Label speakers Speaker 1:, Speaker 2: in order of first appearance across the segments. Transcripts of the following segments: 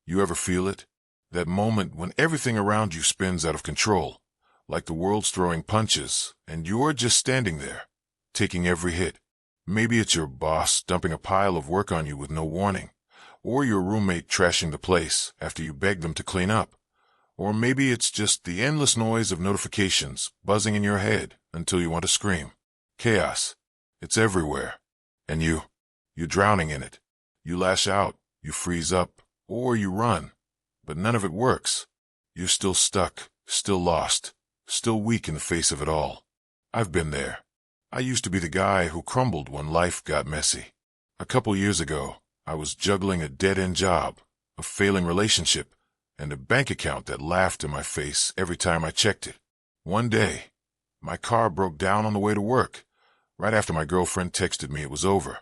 Speaker 1: You ever feel it? That moment when everything around you spins out of control, like the world's throwing punches, and you're just standing there, taking every hit. Maybe it's your boss dumping a pile of work on you with no warning, or your roommate trashing the place after you begged them to clean up. Or maybe it's just the endless noise of notifications buzzing in your head until you want to scream. Chaos. It's everywhere. And you're drowning in it. You lash out, you freeze up, or you run. But none of it works. You're still stuck, still lost, still weak in the face of it all. I've been there. I used to be the guy who crumbled when life got messy. A couple years ago, I was juggling a dead-end job, a failing relationship, and a bank account that laughed in my face every time I checked it. One day, my car broke down on the way to work, right after my girlfriend texted me it was over.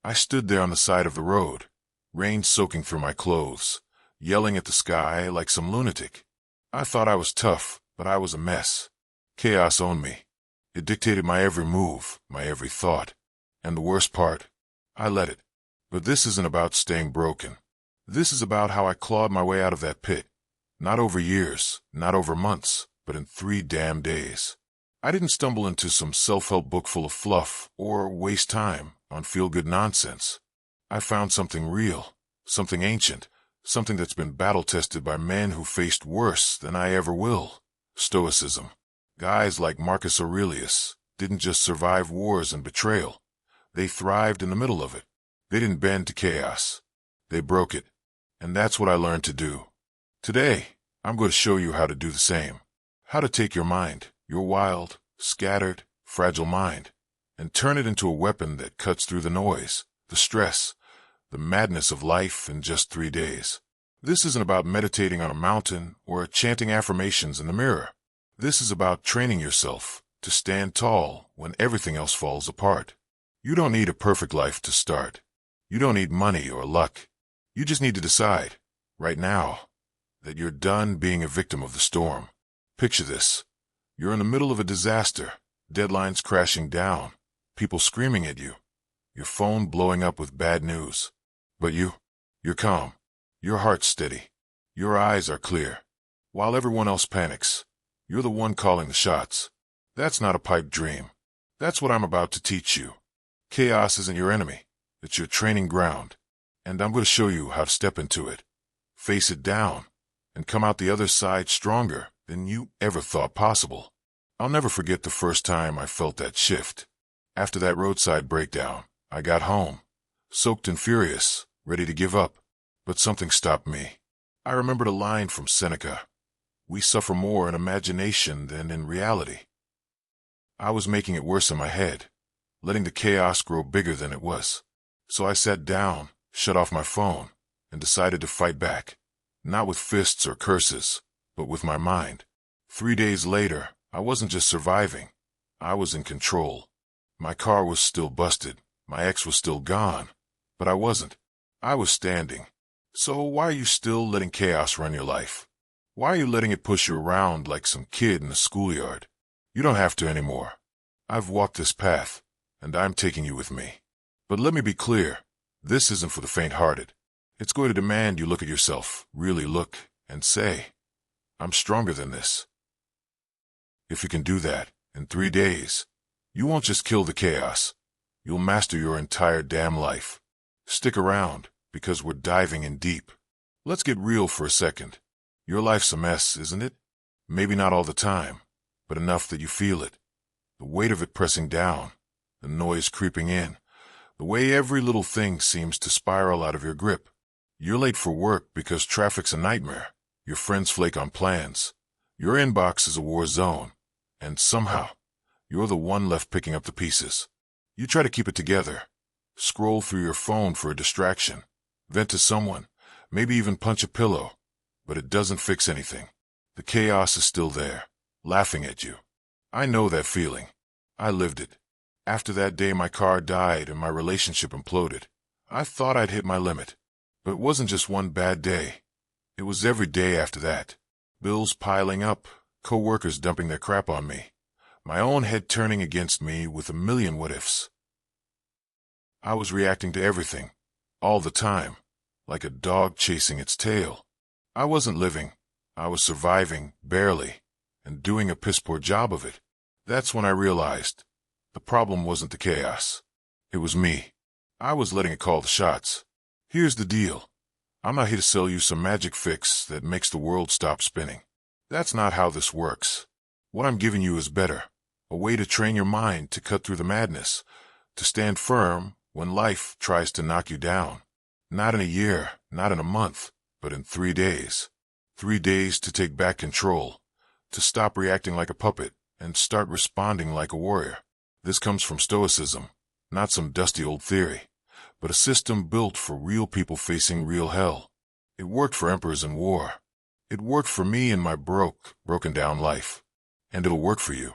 Speaker 1: I stood there on the side of the road, rain soaking through my clothes, yelling at the sky like some lunatic. I thought I was tough, but I was a mess. Chaos owned me. It dictated my every move, my every thought. And the worst part, I let it. But this isn't about staying broken. This is about how I clawed my way out of that pit. Not over years, not over months, but in 3 damn days. I didn't stumble into some self-help book full of fluff or waste time on feel-good nonsense. I found something real, something ancient, something that's been battle-tested by men who faced worse than I ever will. Stoicism. Guys like Marcus Aurelius didn't just survive wars and betrayal. They thrived in the middle of it. They didn't bend to chaos. They broke it. And that's what I learned to do. Today, I'm going to show you how to do the same. How to take your mind, your wild, scattered, fragile mind, and turn it into a weapon that cuts through the noise, the stress, the madness of life in just 3 days. This isn't about meditating on a mountain or chanting affirmations in the mirror. This is about training yourself to stand tall when everything else falls apart. You don't need a perfect life to start. You don't need money or luck. You just need to decide, right now, that you're done being a victim of the storm. Picture this. You're in the middle of a disaster, deadlines crashing down, people screaming at you, your phone blowing up with bad news. But you're calm, your heart's steady, your eyes are clear. While everyone else panics, you're the one calling the shots. That's not a pipe dream. That's what I'm about to teach you. Chaos isn't your enemy. It's your training ground. And I'm going to show you how to step into it, face it down, and come out the other side stronger than you ever thought possible. I'll never forget the first time I felt that shift. After that roadside breakdown, I got home, soaked and furious, ready to give up. But something stopped me. I remembered a line from Seneca. We suffer more in imagination than in reality. I was making it worse in my head, letting the chaos grow bigger than it was. So I sat down, shut off my phone, and decided to fight back. Not with fists or curses, but with my mind. 3 days later, I wasn't just surviving. I was in control. My car was still busted. My ex was still gone. But I wasn't. I was standing. So why are you still letting chaos run your life? Why are you letting it push you around like some kid in a schoolyard? You don't have to anymore. I've walked this path, and I'm taking you with me. But let me be clear. This isn't for the faint-hearted. It's going to demand you look at yourself, really look, and say, I'm stronger than this. If you can do that, in 3 days, you won't just kill the chaos. You'll master your entire damn life. Stick around, because we're diving in deep. Let's get real for a second. Your life's a mess, isn't it? Maybe not all the time, but enough that you feel it. The weight of it pressing down, the noise creeping in, the way every little thing seems to spiral out of your grip. You're late for work because traffic's a nightmare. Your friends flake on plans. Your inbox is a war zone. And somehow, you're the one left picking up the pieces. You try to keep it together. Scroll through your phone for a distraction. Vent to someone. Maybe even punch a pillow. But it doesn't fix anything. The chaos is still there, laughing at you. I know that feeling. I lived it. After that day my car died and my relationship imploded, I thought I'd hit my limit. But it wasn't just one bad day. It was every day after that. Bills piling up, co-workers dumping their crap on me, my own head turning against me with a million what-ifs. I was reacting to everything, all the time, like a dog chasing its tail. I wasn't living. I was surviving, barely, and doing a piss-poor job of it. That's when I realized the problem wasn't the chaos. It was me. I was letting it call the shots. Here's the deal. I'm not here to sell you some magic fix that makes the world stop spinning. That's not how this works. What I'm giving you is better. A way to train your mind to cut through the madness, to stand firm when life tries to knock you down. Not in a year, not in a month, but in 3 days. 3 days to take back control, to stop reacting like a puppet and start responding like a warrior. This comes from Stoicism, not some dusty old theory, but a system built for real people facing real hell. It worked for emperors in war. It worked for me in my broken down life. And it'll work for you.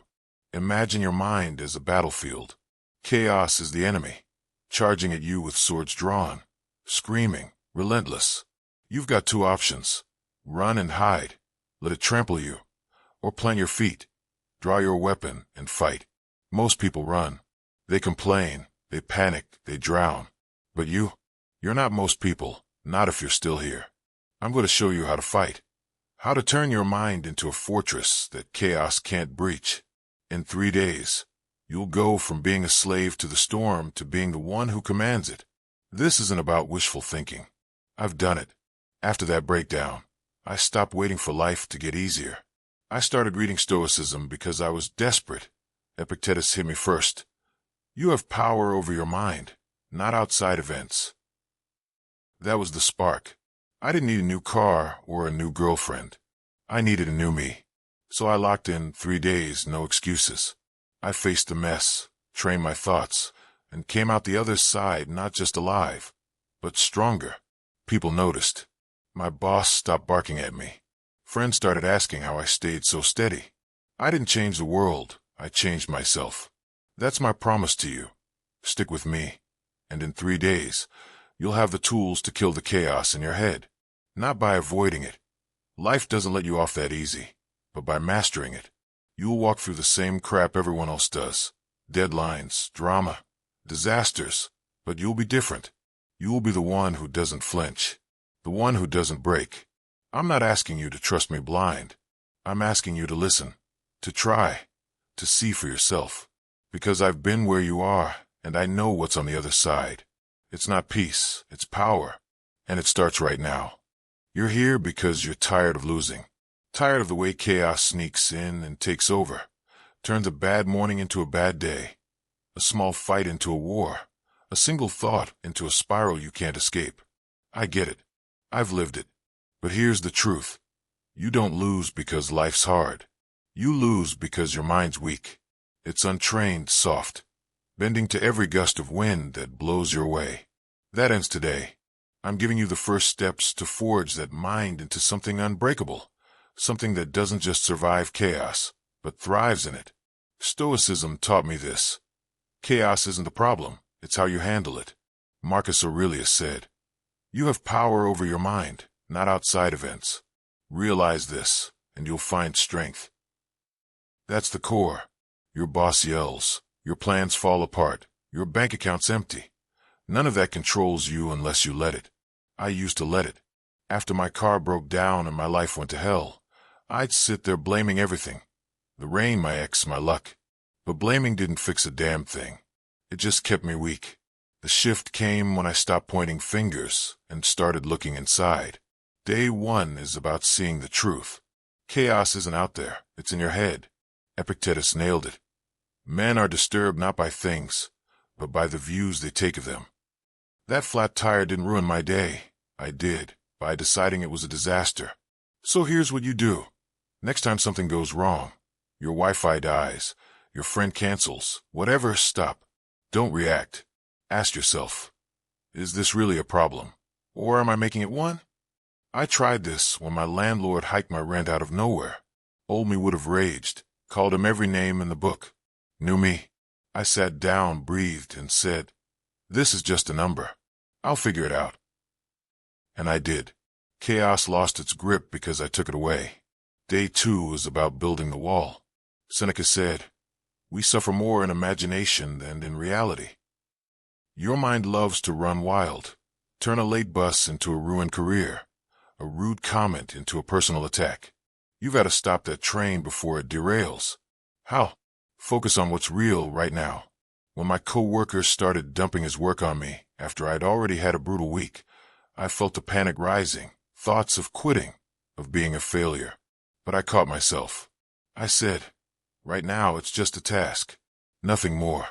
Speaker 1: Imagine your mind as a battlefield. Chaos is the enemy, charging at you with swords drawn, screaming, relentless. You've got 2 options. Run and hide, let it trample you, or plant your feet, draw your weapon and fight. Most people run. They complain, they panic, they drown. But you're not most people, not if you're still here. I'm going to show you how to fight, how to turn your mind into a fortress that chaos can't breach. In 3 days, you'll go from being a slave to the storm to being the one who commands it. This isn't about wishful thinking. I've done it. After that breakdown, I stopped waiting for life to get easier. I started reading Stoicism because I was desperate. Epictetus hit me first. You have power over your mind, not outside events. That was the spark. I didn't need a new car or a new girlfriend. I needed a new me. So I locked in 3 days, no excuses. I faced the mess, trained my thoughts, and came out the other side not just alive, but stronger. People noticed. My boss stopped barking at me. Friends started asking how I stayed so steady. I didn't change the world, I changed myself. That's my promise to you. Stick with me, and in 3 days, you'll have the tools to kill the chaos in your head. Not by avoiding it. Life doesn't let you off that easy, but by mastering it. You'll walk through the same crap everyone else does. Deadlines, drama, disasters, but you'll be different. You'll be the one who doesn't flinch, the one who doesn't break. I'm not asking you to trust me blind. I'm asking you to listen, to try, to see for yourself. Because I've been where you are, and I know what's on the other side. It's not peace, it's power. And it starts right now. You're here because you're tired of losing. Tired of the way chaos sneaks in and takes over. Turns a bad morning into a bad day. A small fight into a war. A single thought into a spiral you can't escape. I get it. I've lived it. But here's the truth. You don't lose because life's hard. You lose because your mind's weak. It's untrained, soft, bending to every gust of wind that blows your way. That ends today. I'm giving you the first steps to forge that mind into something unbreakable, something that doesn't just survive chaos, but thrives in it. Stoicism taught me this. Chaos isn't the problem, it's how you handle it. Marcus Aurelius said, "You have power over your mind, not outside events. Realize this, and you'll find strength." That's the core. Your boss yells, your plans fall apart, your bank account's empty. None of that controls you unless you let it. I used to let it. After my car broke down and my life went to hell, I'd sit there blaming everything. The rain, my ex, my luck. But blaming didn't fix a damn thing. It just kept me weak. The shift came when I stopped pointing fingers and started looking inside. Day 1 is about seeing the truth. Chaos isn't out there, it's in your head. Epictetus nailed it. Men are disturbed not by things, but by the views they take of them. That flat tire didn't ruin my day. I did, by deciding it was a disaster. So here's what you do. Next time something goes wrong, your Wi-Fi dies, your friend cancels, whatever, stop. Don't react. Ask yourself, is this really a problem? Or am I making it one? I tried this when my landlord hiked my rent out of nowhere. Old me would have raged, called him every name in the book. New me. I sat down, breathed, and said, "This is just a number. I'll figure it out." And I did. Chaos lost its grip because I took it away. Day 2 is about building the wall. Seneca said, "We suffer more in imagination than in reality." Your mind loves to run wild, turn a late bus into a ruined career, a rude comment into a personal attack. You've got to stop that train before it derails. How? Focus on what's real right now. When my coworker started dumping his work on me after I'd already had a brutal week, I felt the panic rising, thoughts of quitting, of being a failure. But I caught myself. I said, right now it's just a task. Nothing more.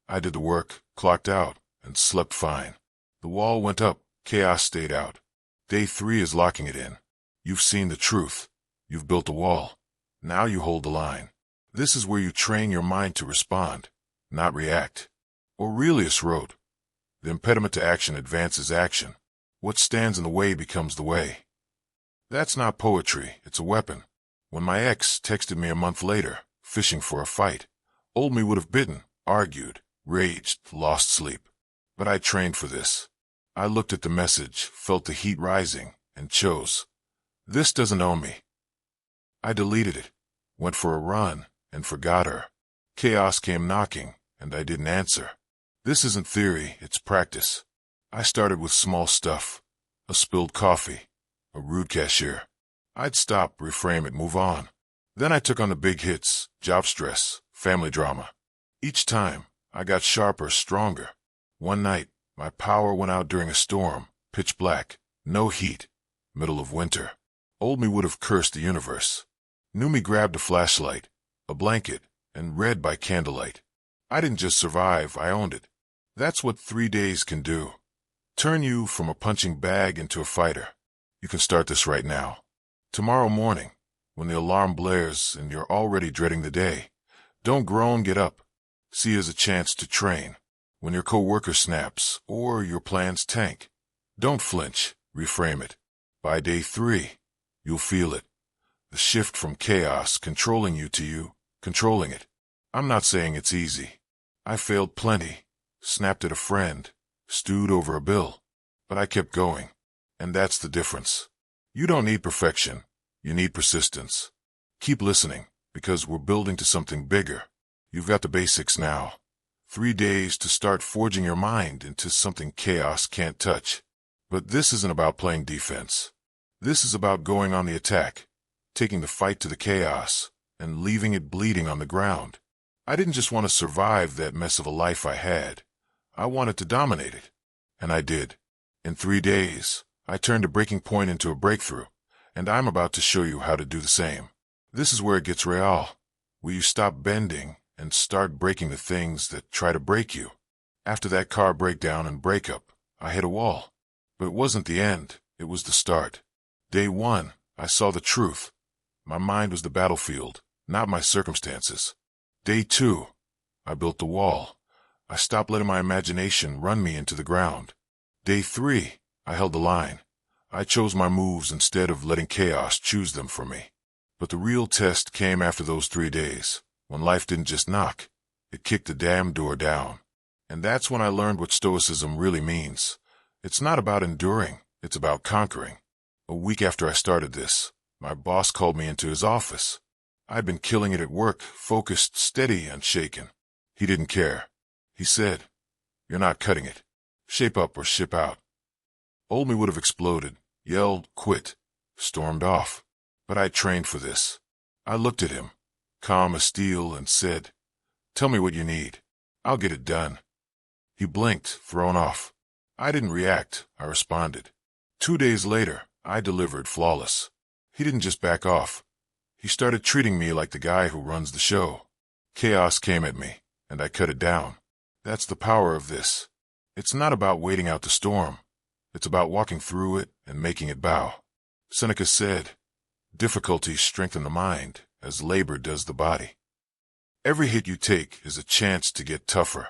Speaker 1: I did the work, clocked out, and slept fine. The wall went up, chaos stayed out. Day 3 is locking it in. You've seen the truth. You've built a wall. Now you hold the line. This is where you train your mind to respond, not react. Aurelius wrote, "The impediment to action advances action. What stands in the way becomes the way." That's not poetry, it's a weapon. When my ex texted me a month later, fishing for a fight, old me would have bitten, argued, raged, lost sleep. But I trained for this. I looked at the message, felt the heat rising, and chose. This doesn't own me. I deleted it, went for a run, and forgot her. Chaos came knocking, and I didn't answer. This isn't theory, it's practice. I started with small stuff. A spilled coffee, a rude cashier. I'd stop, reframe it, move on. Then I took on the big hits, job stress, family drama. Each time, I got sharper, stronger. One night, my power went out during a storm, pitch black, no heat, middle of winter. Old me would have cursed the universe. New me grabbed a flashlight, a blanket, and read by candlelight. I didn't just survive, I owned it. That's what 3 days can do. Turn you from a punching bag into a fighter. You can start this right now. Tomorrow morning, when the alarm blares and you're already dreading the day, don't groan, get up. See it as a chance to train. When your coworker snaps or your plans tank, don't flinch, reframe it. By day 3, you'll feel it. The shift from chaos controlling you to you controlling it. I'm not saying it's easy. I failed plenty, snapped at a friend, stewed over a bill, but I kept going. And that's the difference. You don't need perfection. You need persistence. Keep listening, because we're building to something bigger. You've got the basics now. 3 days to start forging your mind into something chaos can't touch. But this isn't about playing defense. This is about going on the attack, taking the fight to the chaos, and leaving it bleeding on the ground. I didn't just want to survive that mess of a life I had. I wanted to dominate it. And I did. In 3 days, I turned a breaking point into a breakthrough, and I'm about to show you how to do the same. This is where it gets real, where you stop bending and start breaking the things that try to break you. After that car breakdown and breakup, I hit a wall. But it wasn't the end, it was the start. Day 1, I saw the truth. My mind was the battlefield, not my circumstances. Day 2, I built the wall. I stopped letting my imagination run me into the ground. Day 3, I held the line. I chose my moves instead of letting chaos choose them for me. But the real test came after those 3 days, when life didn't just knock, it kicked the damn door down. And that's when I learned what Stoicism really means. It's not about enduring, it's about conquering. A week after I started this, my boss called me into his office. I'd been killing it at work, focused, steady, unshaken. He didn't care. He said, "You're not cutting it. Shape up or ship out." Old me would have exploded, yelled, quit, stormed off. But I trained for this. I looked at him, calm as steel, and said, "Tell me what you need. I'll get it done." He blinked, thrown off. I didn't react, I responded. 2 days later, I delivered flawless. He didn't just back off. He started treating me like the guy who runs the show. Chaos came at me, and I cut it down. That's the power of this. It's not about waiting out the storm. It's about walking through it and making it bow. Seneca said, "Difficulties strengthen the mind, as labor does the body." Every hit you take is a chance to get tougher.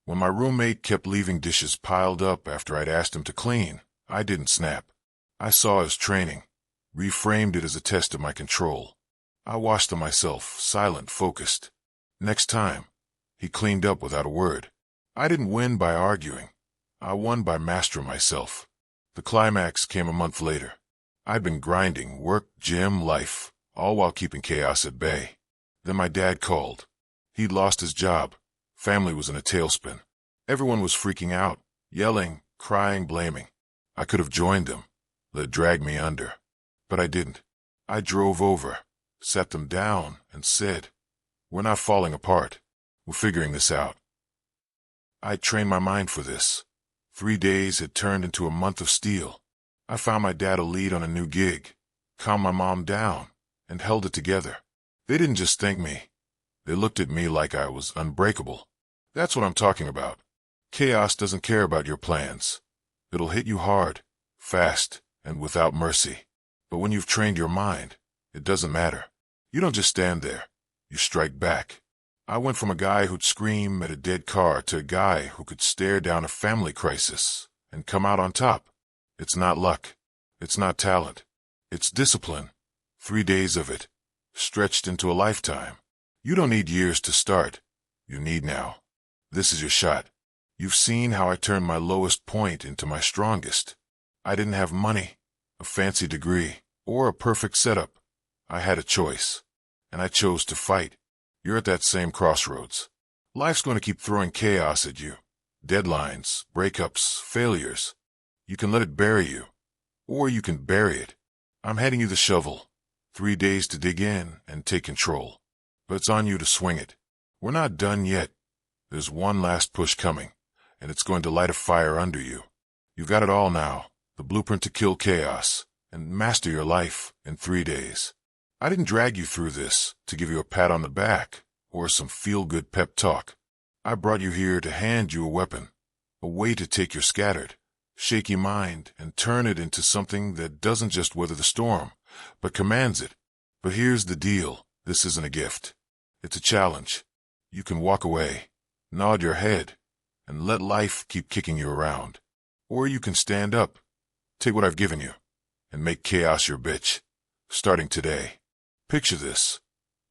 Speaker 1: When my roommate kept leaving dishes piled up after I'd asked him to clean, I didn't snap. I saw his training, reframed it as a test of my control. I washed them myself, silent, focused. Next time, he cleaned up without a word. I didn't win by arguing. I won by mastering myself. The climax came a month later. I'd been grinding, work, gym, life, all while keeping chaos at bay. Then my dad called. He'd lost his job. Family was in a tailspin. Everyone was freaking out, yelling, crying, blaming. I could have joined them, let it drag me under. But I didn't. I drove over, sat them down, and said, "We're not falling apart. We're figuring this out." I trained my mind for this. 3 days had turned into a month of steel. I found my dad a lead on a new gig, calmed my mom down, and held it together. They didn't just thank me. They looked at me like I was unbreakable. That's what I'm talking about. Chaos doesn't care about your plans. It'll hit you hard, fast, and without mercy. But when you've trained your mind, it doesn't matter. You don't just stand there. You strike back. I went from a guy who'd scream at a dead car to a guy who could stare down a family crisis and come out on top. It's not luck. It's not talent. It's discipline. 3 days of it, stretched into a lifetime. You don't need years to start. You need now. This is your shot. You've seen how I turned my lowest point into my strongest. I didn't have money, a fancy degree, or a perfect setup. I had a choice, and I chose to fight. You're at that same crossroads. Life's going to keep throwing chaos at you. Deadlines, breakups, failures. You can let it bury you, or you can bury it. I'm handing you the shovel. 3 days to dig in and take control. But it's on you to swing it. We're not done yet. There's one last push coming, and it's going to light a fire under you. You've got it all now, the blueprint to kill chaos and master your life in 3 days. I didn't drag you through this to give you a pat on the back or some feel-good pep talk. I brought you here to hand you a weapon, a way to take your scattered, shaky mind and turn it into something that doesn't just weather the storm, but commands it. But here's the deal. This isn't a gift. It's a challenge. You can walk away, nod your head, and let life keep kicking you around. Or you can stand up, take what I've given you, and make chaos your bitch, starting today. Picture this.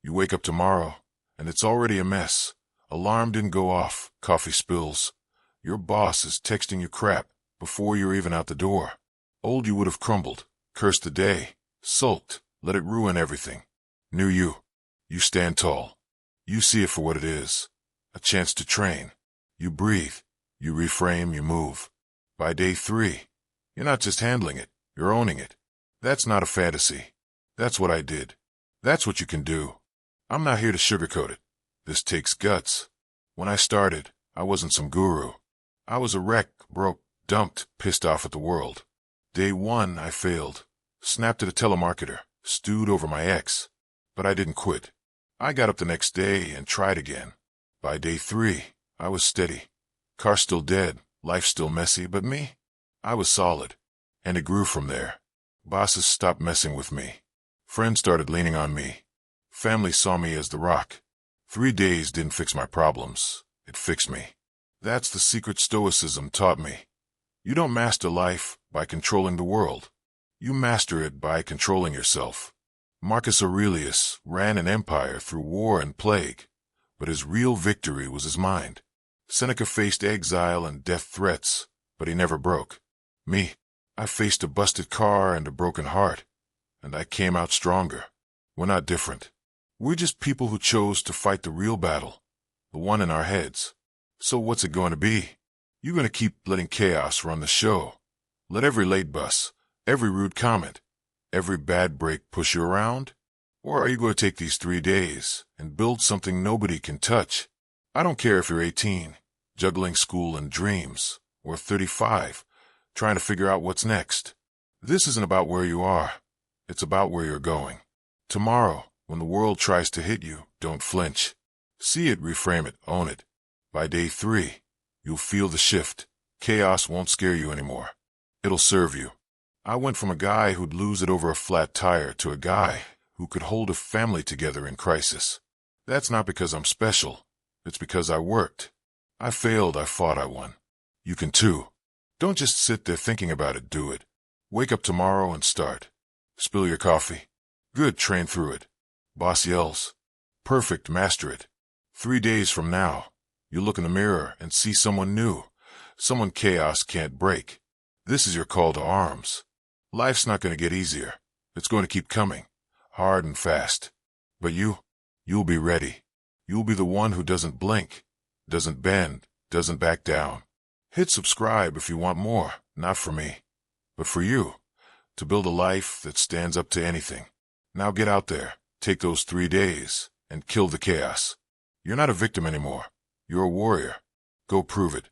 Speaker 1: You wake up tomorrow, and it's already a mess. Alarm didn't go off, coffee spills. Your boss is texting you crap before you're even out the door. Old you would have crumbled, cursed the day, sulked, let it ruin everything. New you. You stand tall. You see it for what it is. A chance to train. You breathe. You reframe, you move. By day 3, you're not just handling it, you're owning it. That's not a fantasy. That's what I did. That's what you can do. I'm not here to sugarcoat it. This takes guts. When I started, I wasn't some guru. I was a wreck, broke, dumped, pissed off at the world. Day 1, I failed. Snapped at a telemarketer, stewed over my ex. But I didn't quit. I got up the next day and tried again. By day 3, I was steady. Car still dead, life still messy, but me? I was solid. And it grew from there. Bosses stopped messing with me. Friends started leaning on me. Family saw me as the rock. 3 days didn't fix my problems. It fixed me. That's the secret Stoicism taught me. You don't master life by controlling the world. You master it by controlling yourself. Marcus Aurelius ran an empire through war and plague, but his real victory was his mind. Seneca faced exile and death threats, but he never broke. Me, I faced a busted car and a broken heart, and I came out stronger. We're not different. We're just people who chose to fight the real battle, the one in our heads. So what's it going to be? You're going to keep letting chaos run the show. Let every late bus, every rude comment, every bad break push you around? Or are you going to take these 3 days and build something nobody can touch? I don't care if you're 18, juggling school and dreams, or 35, trying to figure out what's next. This isn't about where you are. It's about where you're going. Tomorrow, when the world tries to hit you, don't flinch. See it, reframe it, own it. By day 3, you'll feel the shift. Chaos won't scare you anymore. It'll serve you. I went from a guy who'd lose it over a flat tire to a guy who could hold a family together in crisis. That's not because I'm special. It's because I worked. I failed, I fought, I won. You can too. Don't just sit there thinking about it, do it. Wake up tomorrow and start. Spill your coffee. Good, train through it. Boss yells. Perfect, master it. 3 days from now, you look in the mirror and see someone new, someone chaos can't break. This is your call to arms. Life's not going to get easier. It's going to keep coming, hard and fast. But you'll be ready. You'll be the one who doesn't blink, doesn't bend, doesn't back down. Hit subscribe if you want more, not for me, but for you. to build a life that stands up to anything. Now get out there, take those 3 days, and kill the chaos. You're not a victim anymore. You're a warrior. Go prove it.